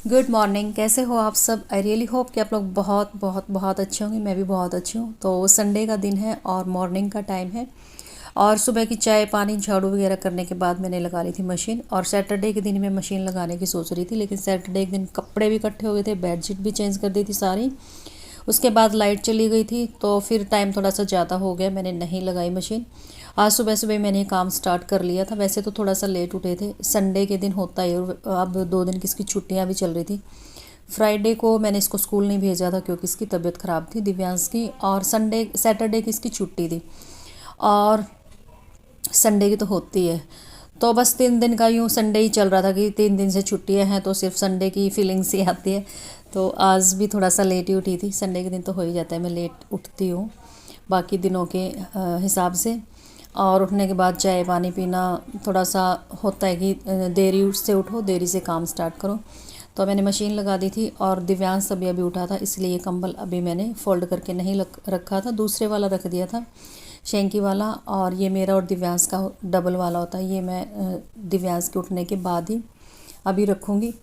Good morning. कैसे हो आप सब? आई रियली होप कि आप लोग बहुत बहुत बहुत अच्छे होंगे। मैं भी बहुत अच्छी हूँ। तो संडे का दिन है और मॉर्निंग का टाइम है और सुबह की चाय पानी झाड़ू वगैरह करने के बाद मैंने लगा ली थी मशीन। और सैटरडे के दिन मैं मशीन लगाने की सोच रही थी, लेकिन सैटरडे के दिन कपड़े भी इकट्ठे हो गए थे, बेडशीट भी चेंज कर दी थी सारी। उसके बाद लाइट चली गई थी तो फिर टाइम थोड़ा सा ज़्यादा हो गया, मैंने नहीं लगाई मशीन। आज सुबह सुबह मैंने काम स्टार्ट कर लिया था। वैसे तो थोड़ा सा लेट उठे थे, संडे के दिन होता है और अब 2 दिन की इसकी छुट्टियां भी चल रही थी। फ्राइडे को मैंने इसको स्कूल नहीं भेजा था क्योंकि इसकी तबीयत ख़राब थी दिव्यांश की, और सैटरडे की इसकी छुट्टी थी और संडे की तो होती है। तो बस 3 दिन का यूँ संडे ही चल रहा था कि 3 दिन से छुट्टियां हैं तो सिर्फ संडे की फीलिंग्स ही आती है। तो आज भी थोड़ा सा लेट ही उठी थी। संडे के दिन तो हो ही जाता है, मैं लेट उठती हूँ बाकी दिनों के हिसाब से। और उठने के बाद चाय पानी पीना थोड़ा सा होता है कि देरी से उठो, देरी से काम स्टार्ट करो। तो मैंने मशीन लगा दी थी और दिव्यांश अभी उठा था, इसलिए ये कंबल अभी मैंने फ़ोल्ड करके नहीं रखा था, दूसरे वाला रख दिया था, शेंकी वाला। और ये मेरा और दिव्यांश का डबल वाला होता है, ये मैं दिव्यांश के उठने के बाद ही अभी रखूँगी।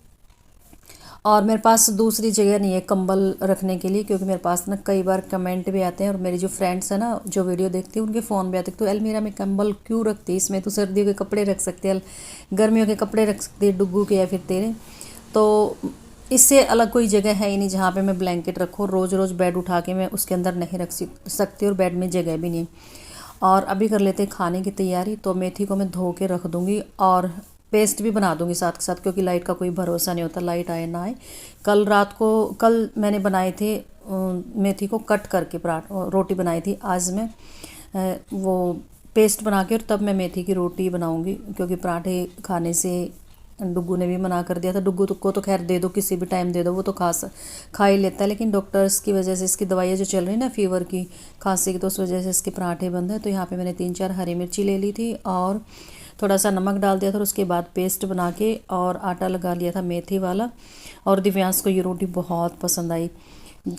और मेरे पास दूसरी जगह नहीं है कंबल रखने के लिए, क्योंकि मेरे पास ना कई बार कमेंट भी आते हैं और मेरी जो फ्रेंड्स हैं ना जो वीडियो देखती हैं उनके फ़ोन भी आते हैं, तो अलमीरा में कंबल क्यों रखती है, इसमें तो सर्दियों के कपड़े रख सकते हैं, गर्मियों के कपड़े रख सकते हैं, डुग्गू के या फिर तेरे। तो इससे अलग कोई जगह है ही नहीं जहाँ पे मैं ब्लैंकेट रखूँ। रोज़ रोज़ बेड उठा के मैं उसके अंदर नहीं रख सकती और बेड में जगह भी नहीं। और अभी कर लेते हैं खाने की तैयारी। तो मेथी को मैं धो के रख दूँगी और पेस्ट भी बना दूँगी साथ के साथ, क्योंकि लाइट का कोई भरोसा नहीं होता, लाइट आए ना आए। कल मैंने बनाए थे मेथी को कट करके रोटी बनाई थी। आज मैं वो पेस्ट बना के और तब मैं मेथी की रोटी बनाऊँगी, क्योंकि पराठे खाने से डुग्गू ने भी मना कर दिया था। डुग्गू को तो खैर दे दो, किसी भी टाइम दे दो, वो तो खा ही लेता है, लेकिन डॉक्टर्स की वजह से इसकी दवाइयाँ जो चल रही ना फीवर की खांसी की, तो उस वजह से इसके पराठे बंद है। तो यहाँ पे मैंने 3-4 हरी मिर्ची ले ली थी और थोड़ा सा नमक डाल दिया था और उसके बाद पेस्ट बना के और आटा लगा लिया था मेथी वाला। और दिव्यांश को ये रोटी बहुत पसंद आई।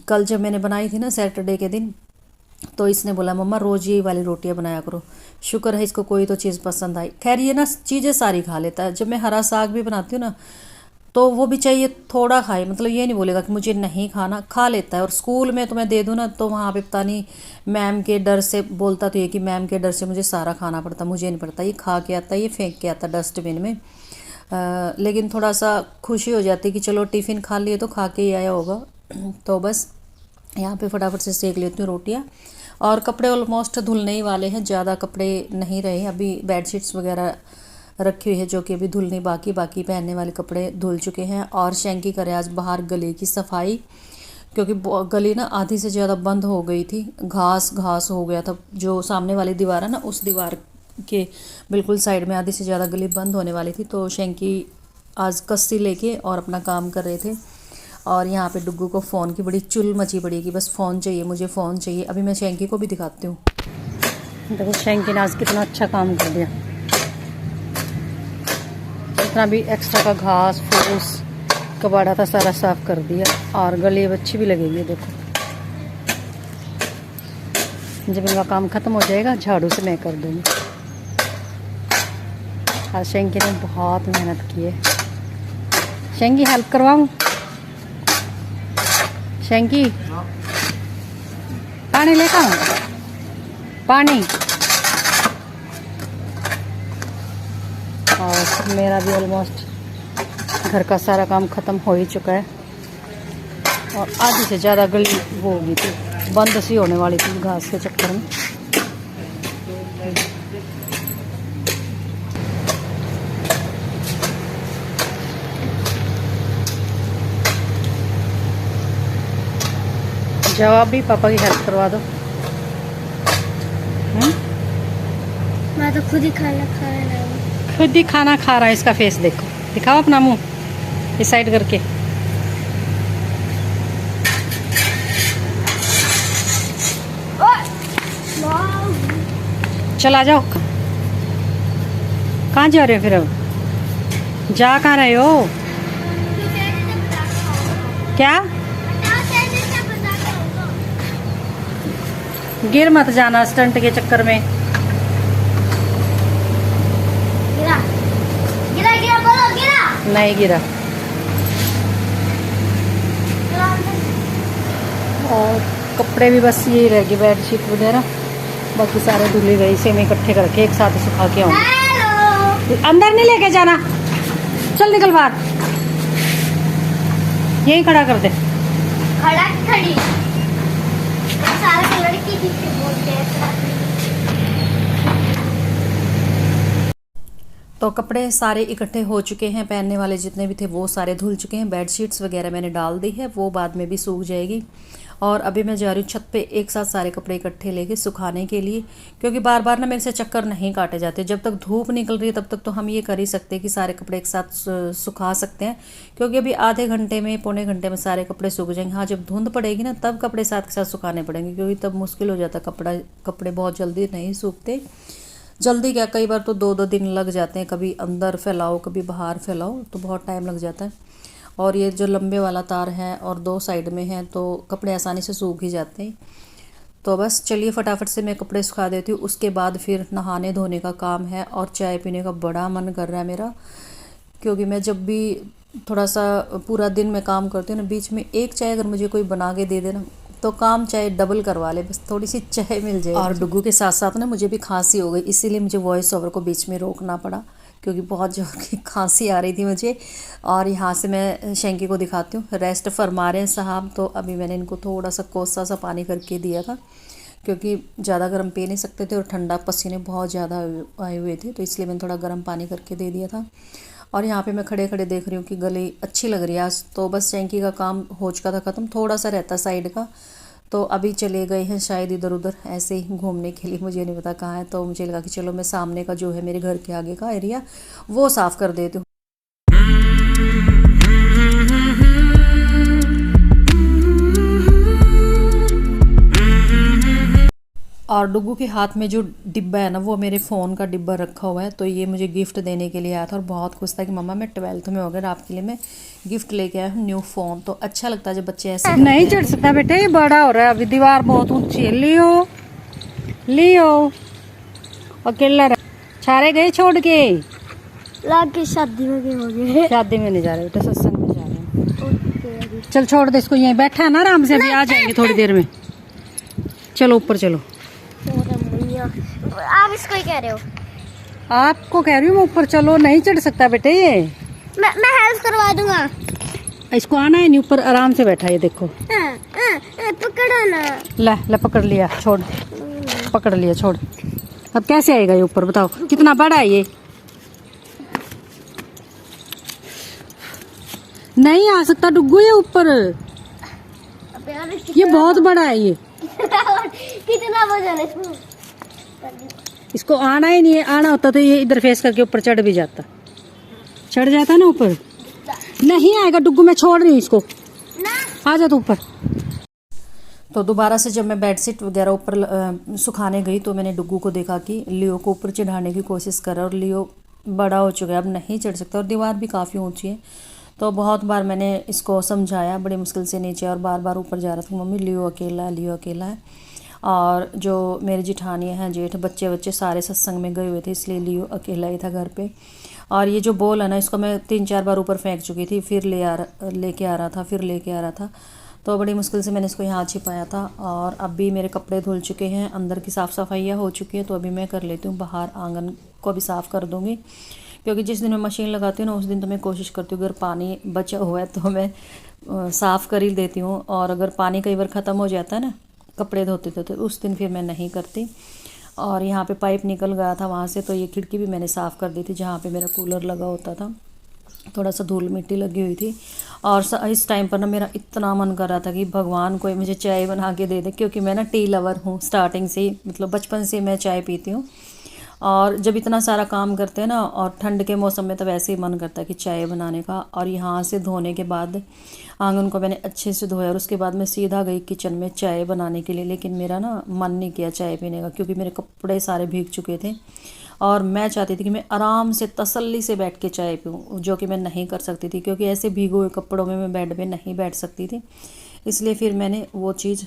कल जब मैंने बनाई थी ना सैटरडे के दिन, तो इसने बोला मम्मा रोज़ यही वाली रोटियां बनाया करो। शुक्र है इसको कोई तो चीज़ पसंद आई। खैर ये ना चीज़ें सारी खा लेता है। जब मैं हरा साग भी बनाती हूँ ना तो वो भी चाहिए थोड़ा खाए, मतलब ये नहीं बोलेगा कि मुझे नहीं खाना, खा लेता है। और स्कूल में तो मैं दे दूँ ना तो वहाँ पे पता नहीं मैम के डर से बोलता तो ये कि मैम के डर से मुझे सारा खाना पड़ता, मुझे नहीं पड़ता। ये खा के आता है, ये फेंक के आता डस्टबिन में। लेकिन थोड़ा सा खुशी हो जाती कि चलो टिफ़िन खा लिए तो खा के ही आया होगा। तो बस यहाँ पे फटाफट से सेक लेती हूँ रोटियाँ। और कपड़े ऑलमोस्ट धुलने ही वाले हैं, ज़्यादा कपड़े नहीं रहे। अभी बेडशीट्स वगैरह रखी हुई है जो कि अभी धुलनी बाकी पहनने वाले कपड़े धुल चुके हैं। और शेंकी करे आज बाहर गली की सफाई, क्योंकि गली ना आधी से ज़्यादा बंद हो गई थी, घास हो गया था। जो सामने वाली दीवार है ना उस दीवार के बिल्कुल साइड में आधी से ज़्यादा गली बंद होने वाली थी। तो शेंकी आज कस्सी लेके और अपना काम कर रहे थे। और यहाँ पे डुग्गू को फ़ोन की बड़ी चुल मची पड़ी कि बस फ़ोन चाहिए, मुझे फ़ोन चाहिए। अभी मैं शेंकी को भी दिखाती हूँ। देखो शेंकी ने आज कितना अच्छा काम कर दिया, इतना भी एक्स्ट्रा का घास फूस कबाड़ा था सारा साफ कर दिया। और गली अब अच्छी भी लगेगी। देखो जब इनका काम ख़त्म हो जाएगा झाड़ू से मैं कर दूँगी। आज शेंकी ने बहुत मेहनत की है। शेंकी हेल्प करवाऊँ? शेंकी पानी लेकर आऊँ? पानी। और मेरा भी ऑलमोस्ट घर का सारा काम ख़त्म हो ही चुका है। और आधी से ज़्यादा गली वो हो गई थी, बंद सी होने वाली थी घास के चक्कर में। जवाब भी पापा की हेल्प करवा दो। मैं तो खुद ही खाना खा रहा हूँ। खुद ही खाना खा रहा है। इसका फेस देखो, दिखाओ अपना मुंह इस साइड करके। चला जाओ। कहाँ जा रहे हो फिर? अब जा कहाँ रहे हो? क्या? गिर मत जाना स्टंट के चक्कर में। गिरा गिरा गिरा बोलो, गिरा नहीं गिरा। कपड़े भी बस ये रह गए, बेडशीट वगैरह बाकी सारे धुले गए। इसे मैं इकट्ठे करके एक साथ सुखा के आऊँगी। अंदर नहीं लेके जाना, चल निकल बाहर, यही खड़ा कर दे। खड़ी सारा लड़की दिखते बोलते हैं। तो कपड़े सारे इकट्ठे हो चुके हैं, पहनने वाले जितने भी थे वो सारे धुल चुके हैं। बेडशीट्स वगैरह मैंने डाल दी है, वो बाद में भी सूख जाएगी। और अभी मैं जा रही हूँ छत पे एक साथ सारे कपड़े इकट्ठे लेके सुखाने के लिए, क्योंकि बार बार ना मेरे से चक्कर नहीं काटे जाते। जब तक धूप निकल रही है तब तक तो हम ये कर ही सकते हैं कि सारे कपड़े एक साथ सुखा सकते हैं, क्योंकि अभी आधे घंटे में पौने घंटे में सारे कपड़े सूख जाएंगे। हाँ, जब धुंध पड़ेगी ना तब कपड़े साथ के साथ सुखाने पड़ेंगे, क्योंकि तब मुश्किल हो जाता है। कपड़े बहुत जल्दी नहीं सूखते। जल्दी क्या, कई बार तो 2-2 दिन लग जाते हैं, कभी अंदर फैलाओ कभी बाहर फैलाओ, तो बहुत टाइम लग जाता है। और ये जो लंबे वाला तार है और 2 साइड में है तो कपड़े आसानी से सूख ही जाते हैं। तो बस चलिए फटाफट से मैं कपड़े सुखा देती हूँ, उसके बाद फिर नहाने धोने का काम है। और चाय पीने का बड़ा मन कर रहा है मेरा, क्योंकि मैं जब भी थोड़ा सा पूरा दिन में काम करती हूँ ना, बीच में एक चाय अगर मुझे कोई बना के दे देना तो काम चाहे डबल करवा ले, बस थोड़ी सी चाय मिल जाए। और डुग्गू के साथ साथ ना मुझे भी खांसी हो गई, इसीलिए मुझे वॉइस ओवर को बीच में रोकना पड़ा, क्योंकि बहुत जोर की खांसी आ रही थी मुझे। और यहाँ से मैं शैंकी को दिखाती हूँ, रेस्ट फरमा रहे हैं साहब। तो अभी मैंने इनको थोड़ा सा कोसा सा पानी करके दिया था, क्योंकि ज़्यादा गर्म पी नहीं सकते थे और ठंडा पसीने बहुत ज़्यादा आए हुए थे, तो इसलिए मैंने थोड़ा गर्म पानी करके दे दिया था। और यहाँ पे मैं खड़े खड़े देख रही हूँ कि गली अच्छी लग रही है आज। तो बस शैंकी का काम हो चुका था ख़त्म, थोड़ा सा रहता साइड का, तो अभी चले गए हैं शायद इधर उधर ऐसे ही घूमने के लिए, मुझे नहीं पता कहाँ है। तो मुझे लगा कि चलो मैं सामने का जो है मेरे घर के आगे का एरिया वो साफ़ कर देती हूँ। और डुग्गू के हाथ में जो डिब्बा है ना, वो मेरे फ़ोन का डिब्बा रखा हुआ है, तो ये मुझे गिफ्ट देने के लिए आया था और बहुत खुश था कि मम्मा मैं 12th में हो गया, आपके लिए मैं गिफ्ट लेके आया हूँ न्यू फ़ोन। तो अच्छा लगता है जब बच्चे ऐसे नहीं चढ़ सकता बेटे, ये बड़ा हो रहा है, अभी दीवार बहुत ऊंची है। लियो अकेला सारे गए छोड़ के, लाग के शादी में हो गए। शादी में नहीं जा रहे बेटा, सत्संग में जा रहे हैं। चल छोड़ दे इसको, यहीं बैठा है ना आराम से, अभी आ जाएंगे थोड़ी देर में। चलो ऊपर चलो। आप इसको ही कह रहे हो? आपको कह रही हूँ मैं, ऊपर चलो, नहीं चढ़ सकता बेटे ये। मैं हेल्प करवा दूंगा। इसको आना है नहीं, ऊपर आराम से बैठा है, देखो। पकड़ो ना। ले पकड़ लिया, छोड़, पकड़ लिया, छोड़। अब कैसे आएगा ये ऊपर, बताओ कितना बड़ा है ये। नहीं आ सकता डुग्गू ये ऊपर, ये बहुत बड़ा है ये। कितना वजन है इसको आना ही नहीं है, आना होता तो ये इधर फेस करके ऊपर चढ़ भी जाता, चढ़ जाता ना ऊपर। नहीं आएगा डुग्गू, मैं छोड़ रही हूँ इसको, आ जा तो ऊपर। तो दोबारा से जब मैं बेडशीट वगैरह ऊपर सुखाने गई तो मैंने डुग्गू को देखा कि लियो को ऊपर चढ़ाने की कोशिश कर रहा है, और लियो बड़ा हो चुका है, अब नहीं चढ़ सकता, और दीवार भी काफ़ी ऊंची है। तो बहुत बार मैंने इसको समझाया, बड़ी मुश्किल से नीचे, और बार बार ऊपर जा रहा था, मम्मी लियो अकेला है। और जो मेरी जिठानी हैं, जेठ, बच्चे सारे सत्संग में गए हुए थे, इसलिए लियो अकेला ही था घर पे। और ये जो बॉल है ना, इसको मैं 3-4 बार ऊपर फेंक चुकी थी, फिर लेके आ रहा था। तो बड़ी मुश्किल से मैंने इसको यहाँ छिपाया था। और अब भी मेरे कपड़े धुल चुके हैं, अंदर की साफ़ सफाइयाँ हो चुकी है, तो अभी मैं कर लेती हूँ, बाहर आंगन को भी साफ़ कर दूँगी, क्योंकि जिस दिन मैं मशीन लगाती हूँ ना, उस दिन तो मैं कोशिश करती हूँ अगर पानी बचा हुआ है तो मैं साफ़ कर ही देती हूँ। और अगर पानी कई बार ख़त्म हो जाता है ना कपड़े धोते तो उस दिन फिर मैं नहीं करती। और यहाँ पे पाइप निकल गया था वहाँ से, तो ये खिड़की भी मैंने साफ़ कर दी थी जहाँ पे मेरा कूलर लगा होता था, थोड़ा सा धूल मिट्टी लगी हुई थी। और इस टाइम पर ना मेरा इतना मन कर रहा था कि भगवान कोई मुझे चाय बना के दे दे, क्योंकि मैं ना टी लवर हूँ स्टार्टिंग से ही, मतलब बचपन से मैं चाय पीती हूँ। और जब इतना सारा काम करते हैं ना, और ठंड के मौसम में तो वैसे ही मन करता है कि चाय बनाने का। और यहाँ से धोने के बाद आंगन को मैंने अच्छे से धोया, और उसके बाद मैं सीधा गई किचन में चाय बनाने के लिए। लेकिन मेरा ना मन नहीं किया चाय पीने का, क्योंकि मेरे कपड़े सारे भीग चुके थे, और मैं चाहती थी कि मैं आराम से तसल्ली से बैठ के चाय पीऊँ, जो कि मैं नहीं कर सकती थी, क्योंकि ऐसे भीगे हुए कपड़ों में मैं बेड में नहीं बैठ सकती थी। इसलिए फिर मैंने वो चीज़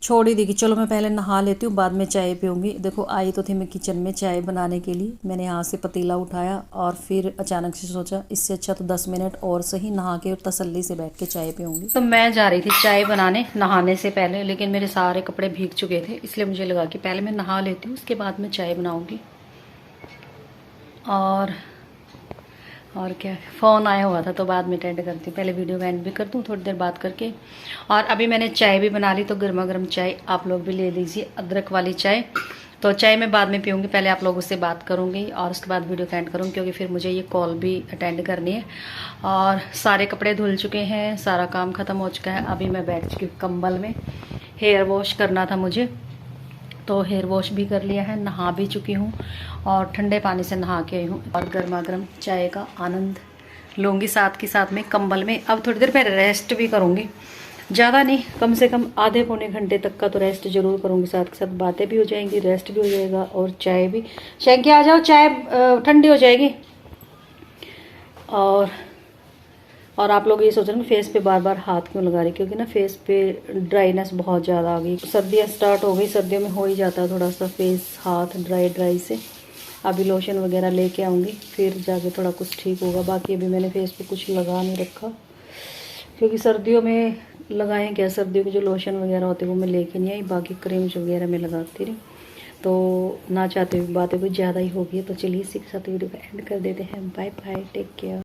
छोड़ ही दी कि चलो मैं पहले नहा लेती हूँ, बाद में चाय पीऊँगी। देखो आई तो थी मैं किचन में चाय बनाने के लिए, मैंने यहाँ से पतीला उठाया और फिर अचानक से सोचा इससे अच्छा तो 10 मिनट और सही नहा के और तसल्ली से बैठ के चाय पीऊँगी। तो मैं जा रही थी चाय बनाने नहाने से पहले, लेकिन मेरे सारे कपड़े भीग चुके थे, इसलिए मुझे लगा कि पहले मैं नहा लेती हूँ, उसके बाद मैं चाय बनाऊँगी। और क्या, फ़ोन आया हुआ था तो बाद में अटेंड करती हूँ, पहले वीडियो एंड भी कर दूँ थोड़ी देर बात करके। और अभी मैंने चाय भी बना ली, तो गर्मा गर्म चाय आप लोग भी ले लीजिए, अदरक वाली चाय। तो चाय मैं बाद में पीऊँगी, पहले आप लोगों से बात करूँगी और उसके बाद वीडियो एंड करूँगी, क्योंकि फिर मुझे ये कॉल भी अटेंड करनी है। और सारे कपड़े धुल चुके हैं, सारा काम ख़त्म हो चुका है। अभी मैं बैठ चुकी हूँ कंबल में, हेयर वॉश करना था मुझे, तो हेयर वॉश भी कर लिया है, नहा भी चुकी हूँ और ठंडे पानी से नहा के आई हूँ और गर्मा गर्म चाय का आनंद लूँगी साथ के साथ में कंबल में। अब थोड़ी देर मैं रेस्ट भी करूँगी, ज़्यादा नहीं, कम से कम आधे पौने घंटे तक का तो रेस्ट ज़रूर करूँगी, साथ के साथ बातें भी हो जाएंगी, रेस्ट भी हो जाएगा और चाय भी। शैंकी आ जाओ, चाय ठंडी हो जाएगी। और आप लोग ये सोच रहे हैं फेस पे बार बार हाथ क्यों लगा रही, क्योंकि ना फेस पे ड्राइनेस बहुत ज़्यादा आ गई, सर्दियाँ स्टार्ट हो गई, सर्दियों में हो ही जाता है थोड़ा सा फेस हाथ ड्राई से। अभी लोशन वगैरह लेके आऊँगी, फिर जाके थोड़ा कुछ ठीक होगा। बाकी अभी मैंने फेस पे कुछ लगा नहीं रखा, क्योंकि सर्दियों में लगाएं क्या, सर्दियों के जो लोशन वगैरह होते हैं वो मैं लेके नहीं आई, बाकी क्रीम्स वगैरह मैं लगाती रही। तो ना चाहते हुए बातें कुछ ज़्यादा ही होगी, तो चलिए इसी के साथ वीडियो का एंड कर देते हैं। Bye bye, take care.